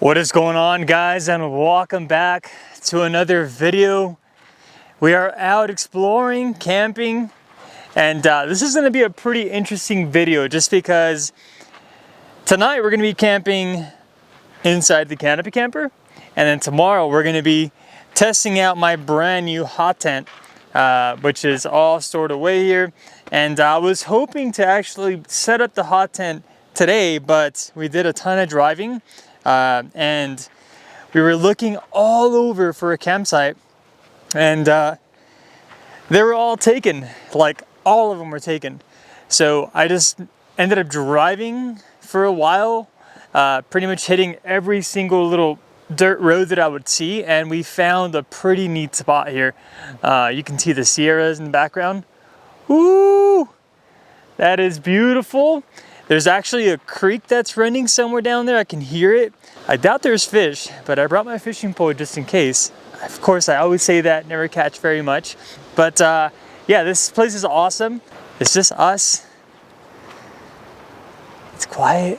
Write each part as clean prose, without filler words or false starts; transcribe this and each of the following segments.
What is going on, guys, and welcome back to another video. We are out exploring, camping, and this is going to be a pretty interesting video just because tonight we're going to be camping inside the canopy camper, and then tomorrow we're going to be testing out my brand new hot tent, which is all stored away here. And I was hoping to actually set up the hot tent today, but we did a ton of driving. And we were looking all over for a campsite, and they were all taken. Like, all of them were taken. So I just ended up driving for a while, pretty much hitting every single little dirt road that I would see, and we found a pretty neat spot here. You can see the Sierras in the background. Ooh, that is beautiful. There's actually a creek that's running somewhere down there. I can hear it. I doubt there's fish, but I brought my fishing pole just in case. Of course, I always say that, never catch very much. But yeah, this place is awesome. It's just us. It's quiet.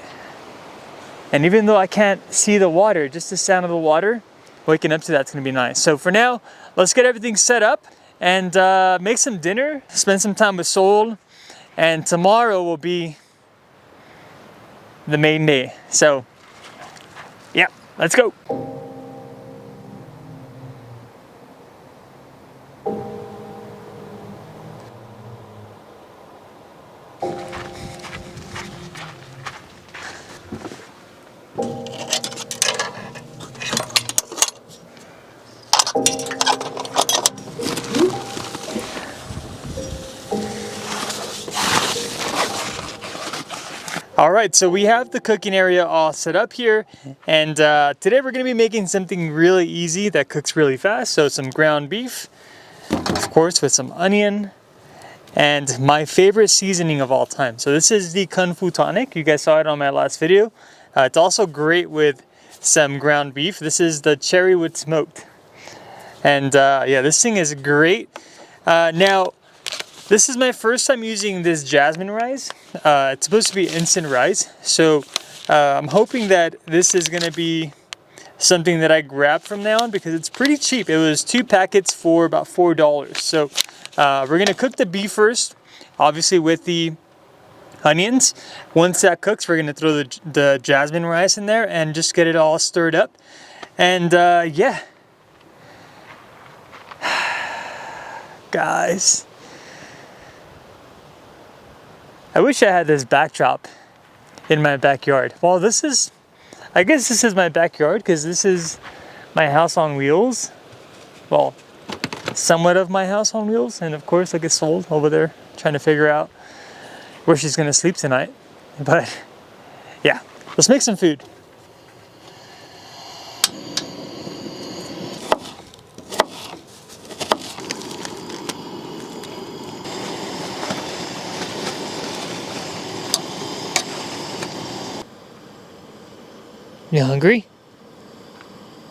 And even though I can't see the water, just the sound of the water, waking up to that's gonna be nice. So for now, let's get everything set up and make some dinner, spend some time with Sol, and tomorrow will be the main day. So yeah, let's go. All right, so we have the cooking area all set up here, and today we're gonna be making something really easy that cooks really fast. So some ground beef, of course, with some onion, and my favorite seasoning of all time. So this is the KungFUtonic. You guys saw it on my last video. It's also great with some ground beef. This is the cherry wood smoked. And yeah, this thing is great. Now, this is my first time using this jasmine rice. It's supposed to be instant rice, so I'm hoping that this is going to be something that I grab from now on because it's pretty cheap. It was 2 packets for about $4. So we're going to cook the beef first, obviously with the onions. Once that cooks, we're going to throw the jasmine rice in there and just get it all stirred up. And yeah, guys, I wish I had this backdrop in my backyard. Well, I guess this is my backyard because this is my house on wheels. Well, somewhat of my house on wheels. And of course, look at Sol over there trying to figure out where she's gonna sleep tonight. But yeah, let's make some food. You hungry?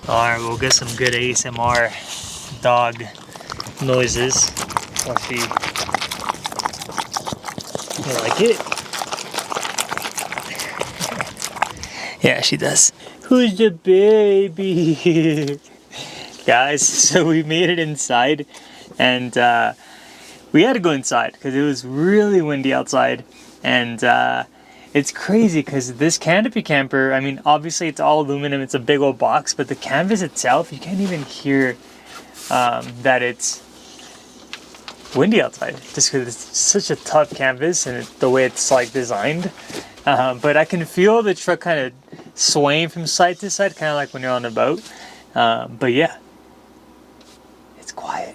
Alright, we'll get some good ASMR dog noises while she... You like it? Yeah, she does. Who's the baby? Guys, so we made it inside, and we had to go inside because it was really windy outside, and it's crazy because this canopy camper, I mean, obviously it's all aluminum, it's a big old box, but the canvas itself, you can't even hear that it's windy outside just because it's such a tough canvas and the way it's like designed. But I can feel the truck kind of swaying from side to side, kind of like when you're on a boat. But yeah, it's quiet.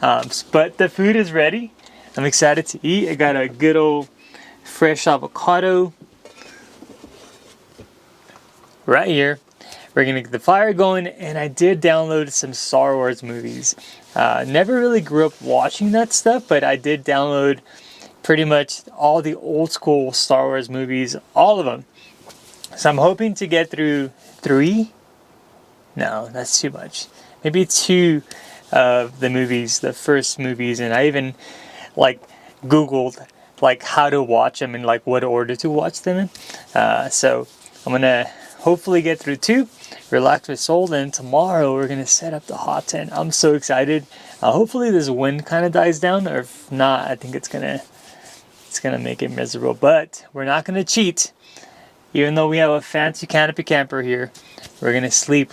But the food is ready. I'm excited to eat. I got a good old fresh avocado right here. We're gonna get the fire going, and I did download some Star Wars movies. Never really grew up watching that stuff, but I did download pretty much all the old school Star Wars movies, all of them. So I'm hoping to get through 3. No, that's too much. Maybe 2 of the movies, the first movies, and I even like Googled like how to watch them and like what order to watch them in. So I'm gonna hopefully get through 2, relax my soul, and tomorrow we're gonna set up the hot tent. I'm so excited. Hopefully this wind kind of dies down, or if not, I think it's gonna make it miserable. But we're not gonna cheat. Even though we have a fancy canopy camper here, we're gonna sleep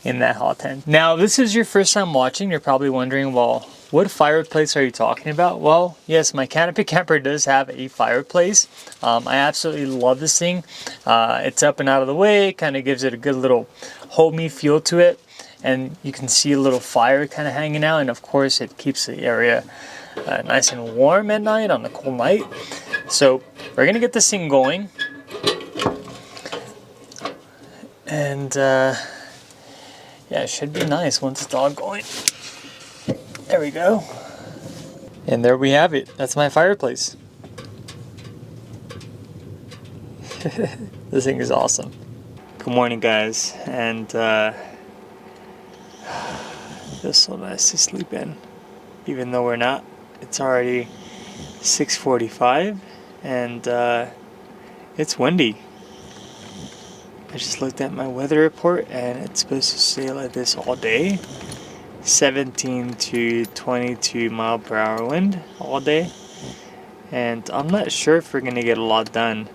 in that hot tent. Now, this is your first time watching, you're probably wondering, well, what fireplace are you talking about? Well, yes, my canopy camper does have a fireplace. I absolutely love this thing. It's up and out of the way, kind of gives it a good little homey feel to it. And you can see a little fire kind of hanging out, and of course it keeps the area nice and warm at night on a cold night. So we're gonna get this thing going. And yeah, it should be nice once it's all going. There we go. And there we have it. That's my fireplace. This thing is awesome. Good morning, guys. And feels so nice to sleep in. Even though we're not. It's already 6:45 and it's windy. I just looked at my weather report and it's supposed to stay like this all day. 17 to 22 mile per hour wind all day. And I'm not sure if we're going to get a lot done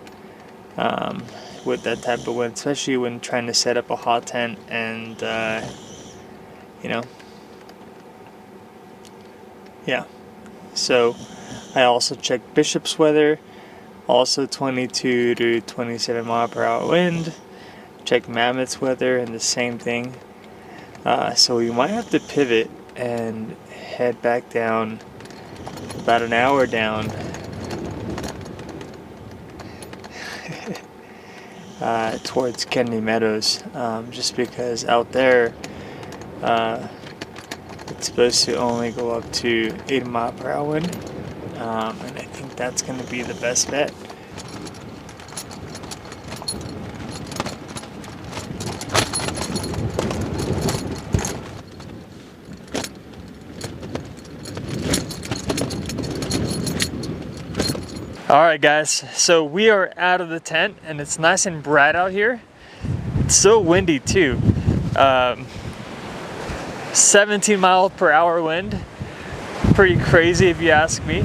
with that type of wind, especially when trying to set up a hot tent and, you know, yeah. So I also checked Bishop's weather, also 22 to 27 mile per hour wind. Check Mammoth's weather and the same thing. So we might have to pivot and head back down about an hour down towards Kennedy Meadows, just because out there it's supposed to only go up to 8 mile per hour wind, and I think that's going to be the best bet. Alright guys, so we are out of the tent and it's nice and bright out here. It's so windy too. 17 mile per hour wind. Pretty crazy if you ask me.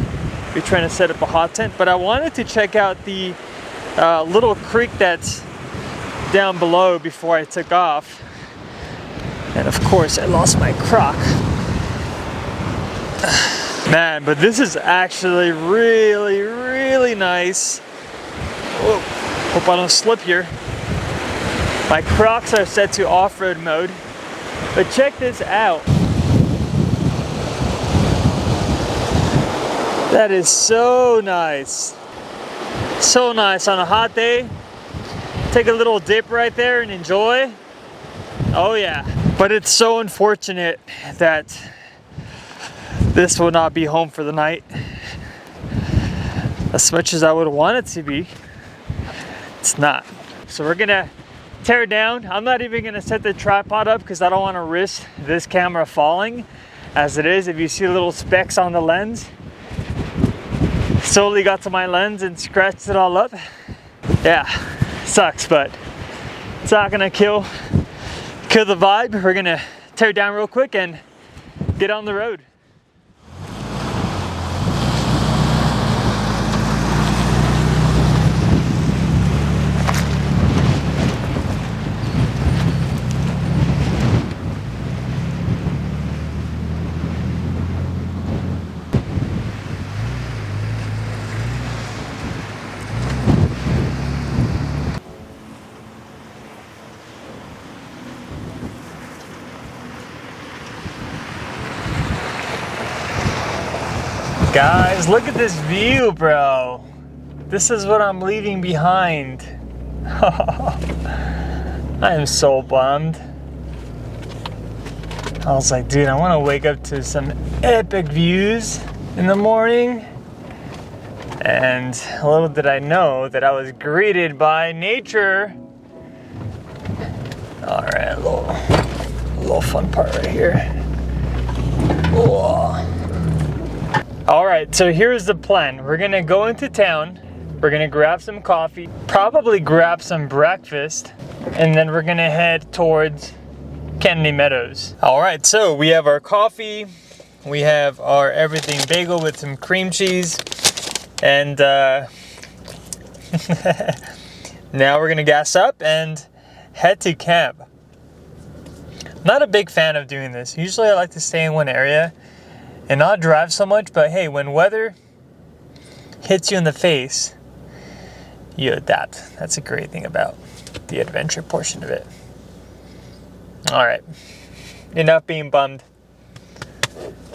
We're trying to set up a hot tent, but I wanted to check out the little creek that's down below before I took off. And of course I lost my crock. Man, but this is actually really, really nice. Whoa, hope I don't slip here. My Crocs are set to off-road mode, but check this out. That is so nice. So nice on a hot day. Take a little dip right there and enjoy. Oh yeah. But it's so unfortunate that this will not be home for the night. As much as I would want it to be, it's not. So we're gonna tear it down. I'm not even gonna set the tripod up because I don't want to risk this camera falling. As it is, if you see little specks on the lens, slowly got to my lens and scratched it all up. Yeah, sucks, but it's not gonna kill the vibe. We're gonna tear it down real quick and get on the road. Guys, look at this view, bro. This is what I'm leaving behind. I am so bummed. I was like, dude, I want to wake up to some epic views in the morning. And little did I know that I was greeted by nature. All right, a little fun part right here. Whoa. All right, so here's the plan. We're gonna go into town, We're gonna grab some coffee, probably grab some breakfast, and then we're gonna head towards Kennedy Meadows. All right, so we have our coffee, we have our everything bagel with some cream cheese, and now we're gonna gas up and head to camp. Not a big fan of doing this. Usually I like to stay in one area and not drive so much, but hey, when weather hits you in the face, you adapt. That's a great thing about the adventure portion of it. All right, enough being bummed.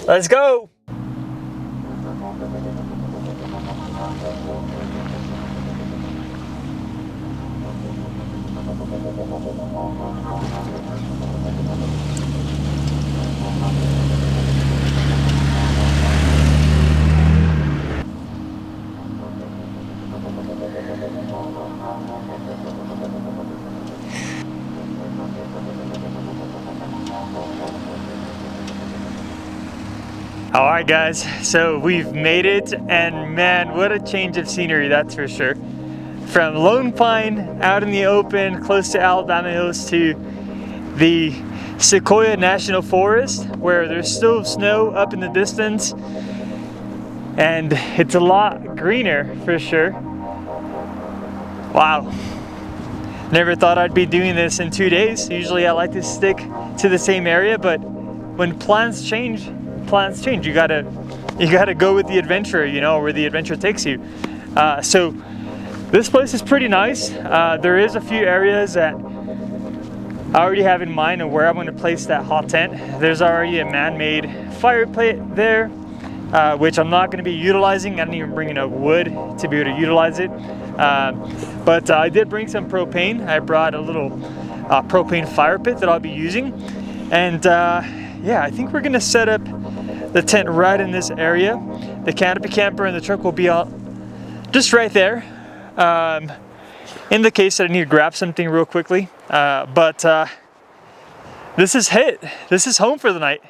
Let's go. All right, guys, so we've made it, and man, what a change of scenery, that's for sure. From Lone Pine out in the open close to Alabama Hills to the Sequoia National Forest, where there's still snow up in the distance, and it's a lot greener for sure. Wow, never thought I'd be doing this in 2 days. Usually I like to stick to the same area, but when plans change. You gotta go with the adventure, you know, where the adventure takes you. So this place is pretty nice. There is a few areas that I already have in mind of where I'm going to place that hot tent. There's already a man-made fire pit there, which I'm not going to be utilizing. I didn't even bring enough wood to be able to utilize it. But I did bring some propane. I brought a little propane fire pit that I'll be using. And yeah, I think we're going to set up the tent right in this area. The canopy camper and the truck will be out just right there. In the case that I need to grab something real quickly. But this is it. This is home for the night.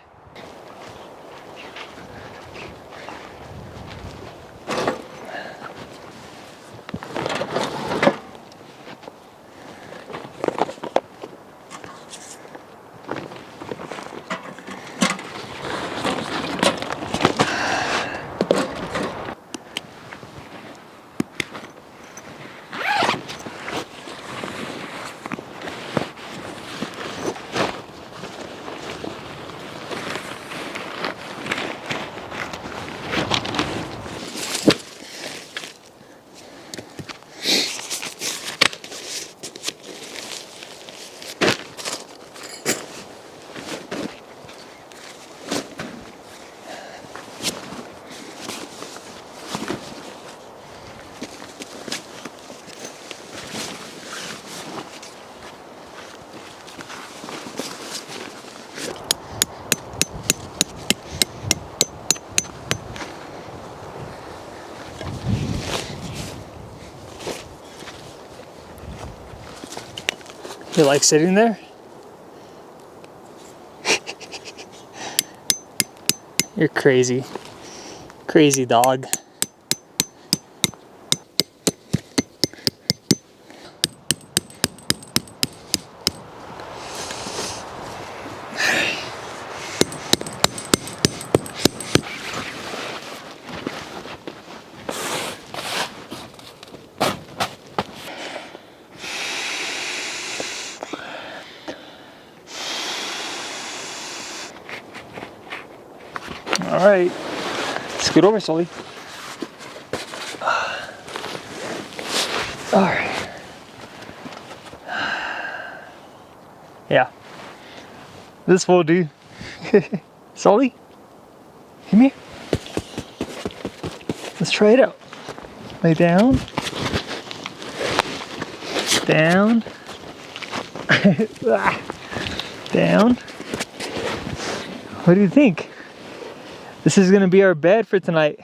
You like sitting there? You're crazy. Crazy dog. All right, scoot over, Sully. All right. Yeah, this will do. Sully, come here. Let's try it out. Lay down. Down. Down. What do you think? This is gonna be our bed for tonight.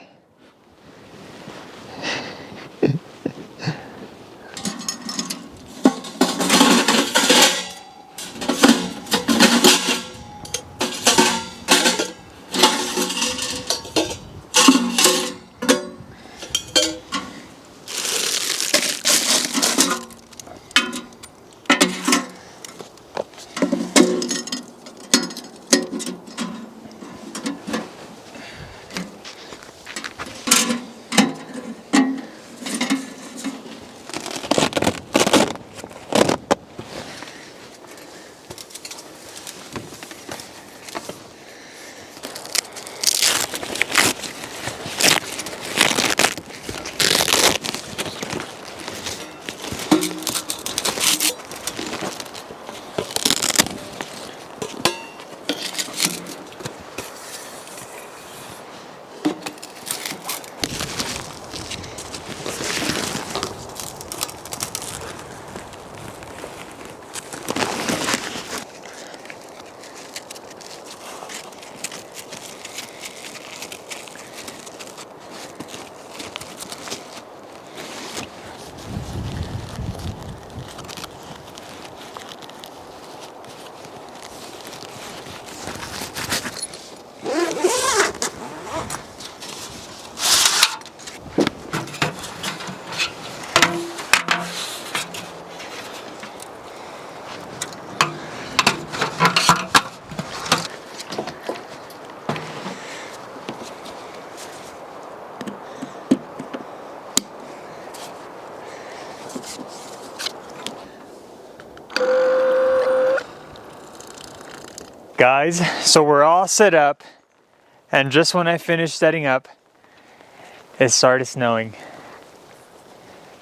Guys, so we're all set up, and just when I finished setting up, it started snowing.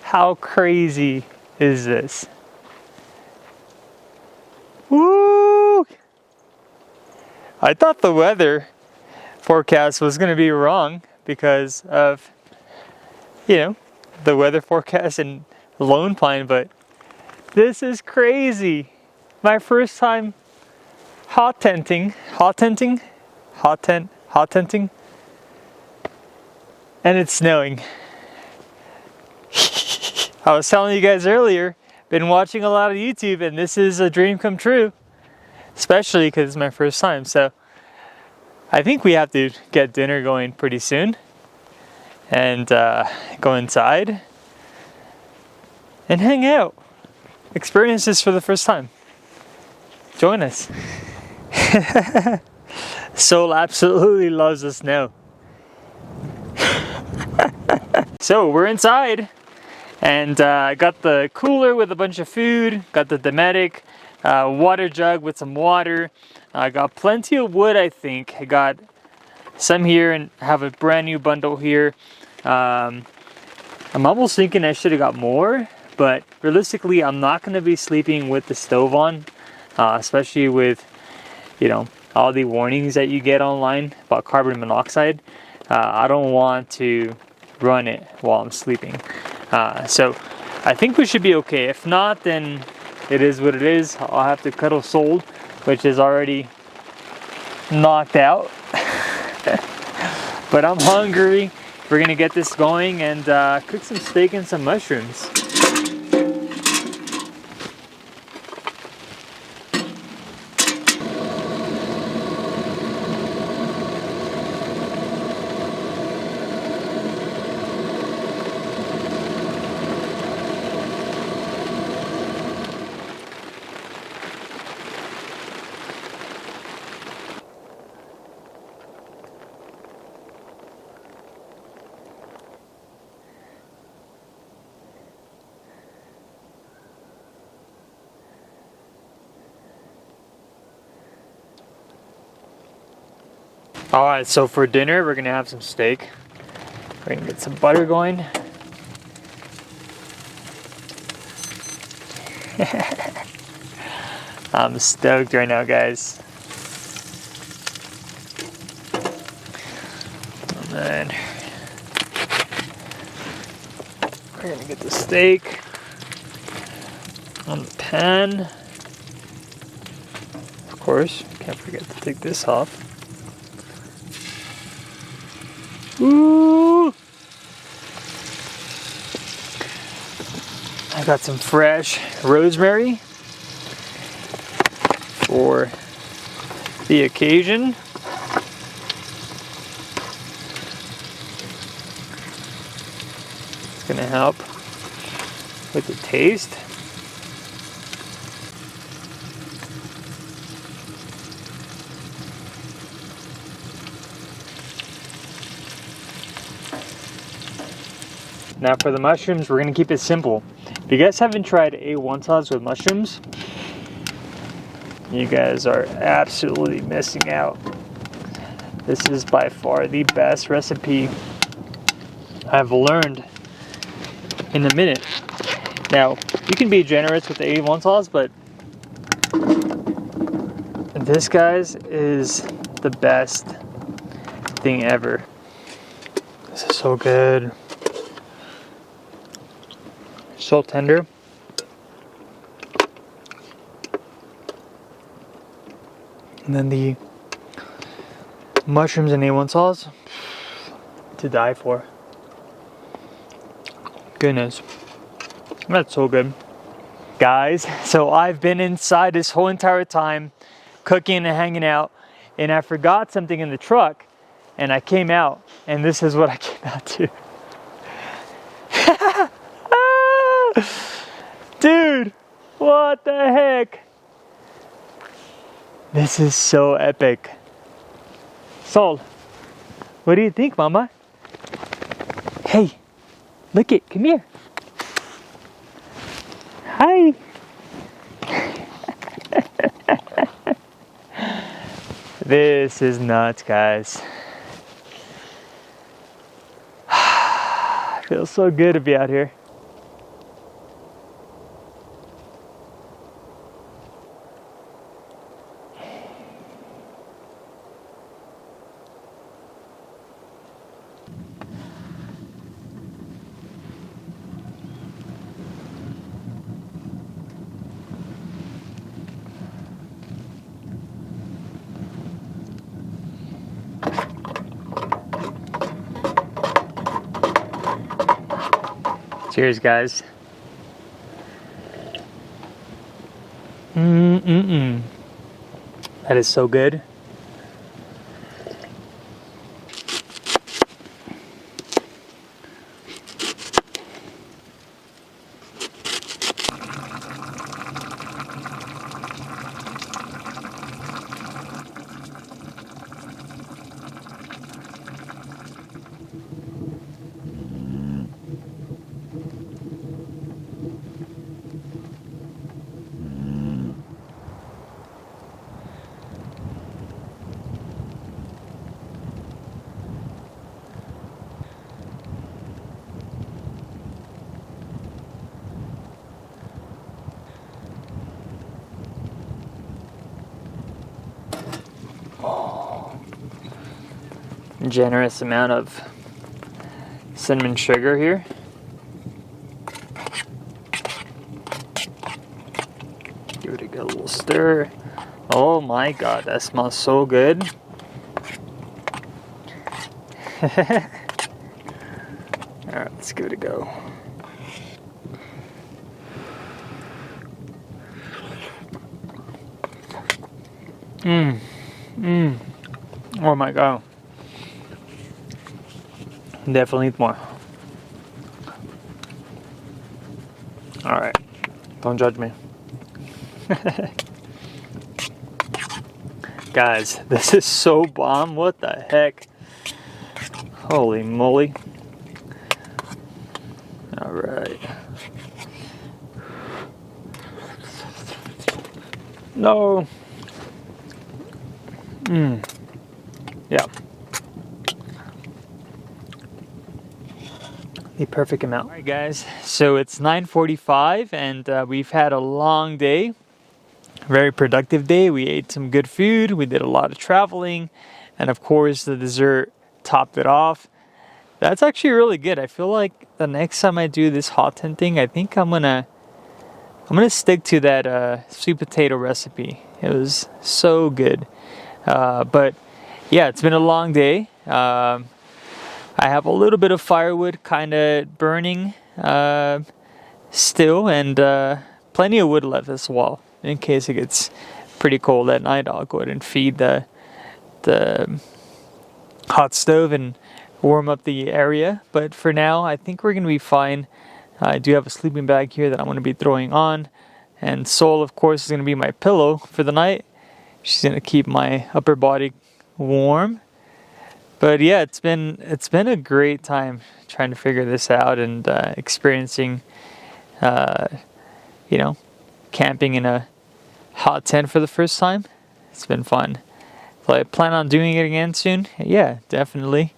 How crazy is this? Woo! I thought the weather forecast was going to be wrong because of, you know, the weather forecast in Lone Pine, but this is crazy. My first time hot tenting, and it's snowing. I was telling you guys earlier, been watching a lot of YouTube, and this is a dream come true, especially because it's my first time. So I think we have to get dinner going pretty soon and go inside and hang out. Experience this for the first time. Join us. Sol absolutely loves the snow. So we're inside, and I got the cooler with a bunch of food, got the Dometic water jug with some water. I got plenty of wood, I think. I got some here and have a brand new bundle here. I'm almost thinking I should have got more, but realistically I'm not going to be sleeping with the stove on, especially with, you know, all the warnings that you get online about carbon monoxide. I don't want to run it while I'm sleeping. So I think we should be okay. If not, then it is what it is. I'll have to cuddle Sol, which is already knocked out. But I'm hungry. We're gonna get this going and cook some steak and some mushrooms. Alright, so for dinner we're gonna have some steak. We're gonna get some butter going. I'm stoked right now, guys. And then we're gonna get the steak on the pan. Of course, can't forget to take this off. Ooh! I got some fresh rosemary for the occasion. It's gonna help with the taste. Now for the mushrooms, we're gonna keep it simple. If you guys haven't tried A1 sauce with mushrooms, you guys are absolutely missing out. This is by far the best recipe I've learned in a minute. Now, you can be generous with the A1 sauce, but this, guys, is the best thing ever. This is so good. So tender. And then the mushrooms and A1 sauce, to die for. Goodness, that's so good. Guys, so I've been inside this whole entire time, cooking and hanging out, and I forgot something in the truck, and I came out, and this is what I came out to. Dude, what the heck? This is so epic. Sol, what do you think, Mama? Hey, look it, come here. Hi. This is nuts, guys. Feels so good to be out here. Cheers, guys. That is so good. Generous amount of cinnamon sugar here. Give it a little stir. Oh my god, that smells so good. Alright, let's give it a go. Oh my god. Definitely need more. Alright, don't judge me. Guys, this is so bomb. What the heck? Holy moly. Alright. No. Yeah. The perfect amount. Alright guys, so it's 9:45 and we've had a long day. Very productive day. We ate some good food, we did a lot of traveling, and of course the dessert topped it off. That's actually really good. I feel like the next time I do this hot tent thing, I think I'm gonna stick to that sweet potato recipe. It was so good. But yeah, it's been a long day. I have a little bit of firewood kind of burning still, and plenty of wood left as well. In case it gets pretty cold at night, I'll go ahead and feed the hot stove and warm up the area. But for now, I think we're going to be fine. I do have a sleeping bag here that I'm going to be throwing on. And Sol, of course, is going to be my pillow for the night. She's going to keep my upper body warm. But yeah, it's been a great time trying to figure this out and experiencing, camping in a hot tent for the first time. It's been fun. So I plan on doing it again soon. Yeah, definitely.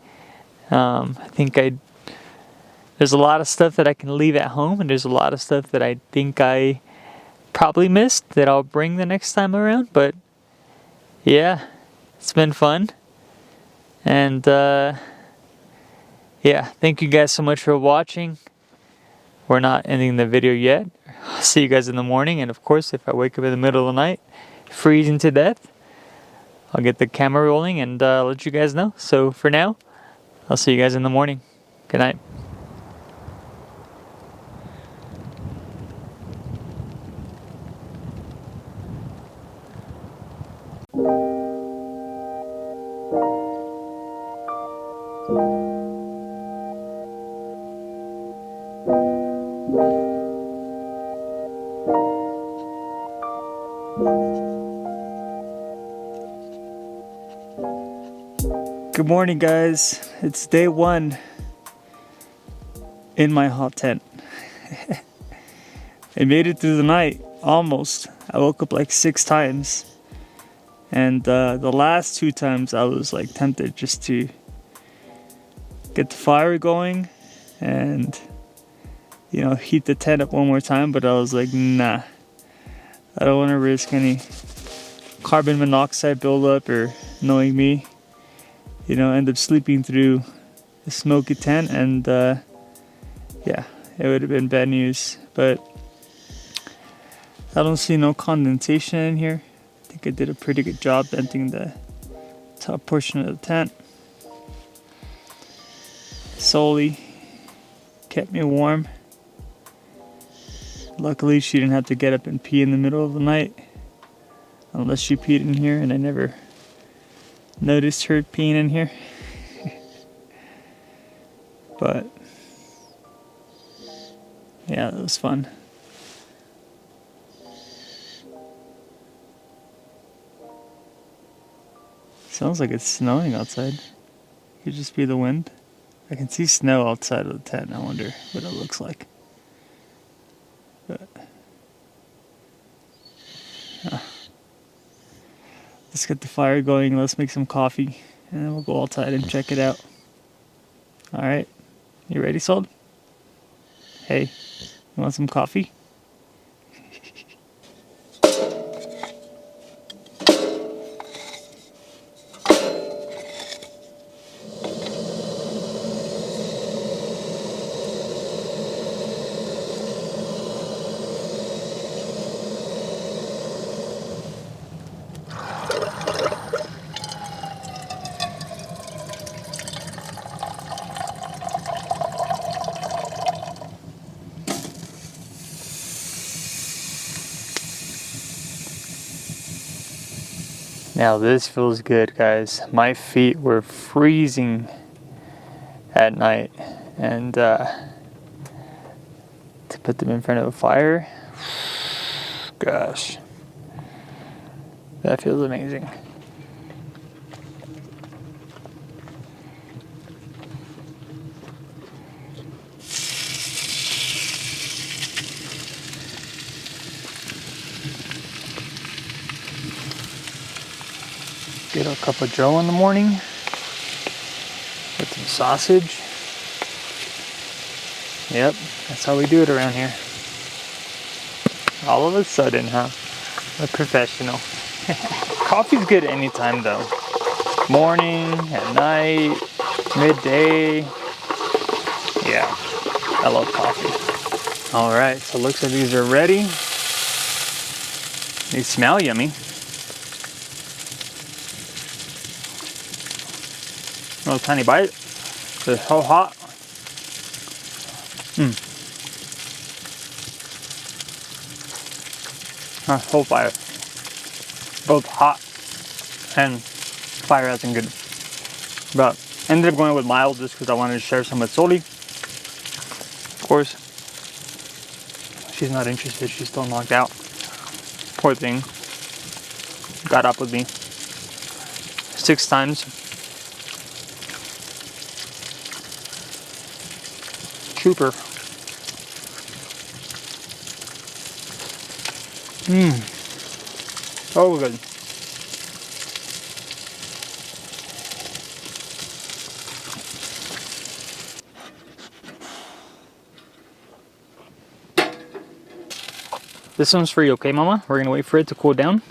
I think there's a lot of stuff that I can leave at home, and there's a lot of stuff that I think I probably missed that I'll bring the next time around. But yeah, it's been fun. And yeah, thank you guys so much for watching. We're not ending the video yet. I'll see you guys in the morning. And of course, if I wake up in the middle of the night, freezing to death, I'll get the camera rolling and let you guys know. So for now, I'll see you guys in the morning. Good night. Good morning, guys. It's day one in my hot tent. I made it through the night, almost. I woke up like 6 times. And the last 2 times I was like tempted just to get the fire going and, you know, heat the tent up one more time, but I was like, nah, I don't want to risk any carbon monoxide buildup, or, knowing me, you know, end up sleeping through a smoky tent, and yeah, it would have been bad news. But I don't see no condensation in here. I think I did a pretty good job venting the top portion of the tent. Sully kept me warm. Luckily, she didn't have to get up and pee in the middle of the night, unless she peed in here, and I never noticed her peeing in here. But yeah, that was fun. Sounds like it's snowing outside. Could just be the wind. I can see snow outside of the tent. I wonder what it looks like. But, let's get the fire going. Let's make some coffee, and then we'll go outside and check it out. All right, you ready, Salt? Hey, you want some coffee? Now this feels good, guys. My feet were freezing at night, and to put them in front of a fire, gosh, that feels amazing. Get a cup of joe in the morning with some sausage. Yep, that's how we do it around here. All of a sudden, huh? A professional. Coffee's good anytime though. Morning, at night, midday. Yeah, I love coffee. Alright, so it looks like these are ready. They smell yummy. Little tiny bite. They're so hot. Whole fire. Both hot and fire hasn't good. But ended up going with mild just because I wanted to share some with Soli. Of course, she's not interested. She's still knocked out. Poor thing. Got up with me 6 times. Trooper. So good. This one's for you, okay, Mama? We're gonna wait for it to cool down.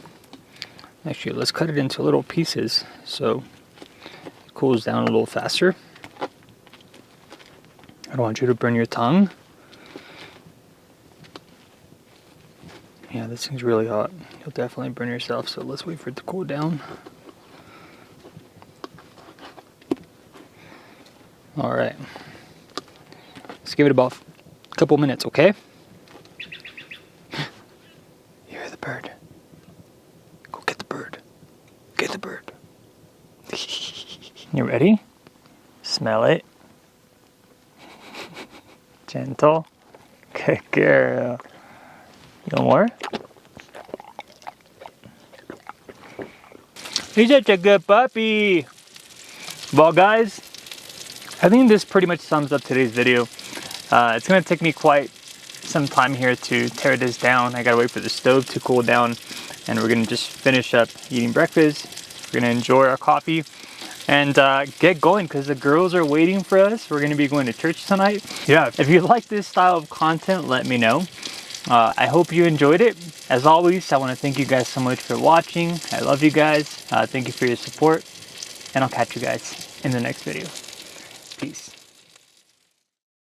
Actually, let's cut it into little pieces so it cools down a little faster. I don't want you to burn your tongue. Yeah, this thing's really hot. You'll definitely burn yourself, so let's wait for it to cool down. Alright. Let's give it about a couple minutes, okay? You hear the bird. Go get the bird. Get the bird. You ready? Smell it. Gentle. Good girl. No more? He's such a good puppy. Well, guys, I think this pretty much sums up today's video. It's going to take me quite some time here to tear this down. I got to wait for the stove to cool down. and we're gonna just finish up eating breakfast. We're gonna enjoy our coffee and get going because the girls are waiting for us. We're gonna be going to church tonight. Yeah, if you like this style of content, let me know. I hope you enjoyed it. As always, I want to thank you guys so much for watching. I love you guys. Thank you for your support, and I'll catch you guys in the next video. Peace.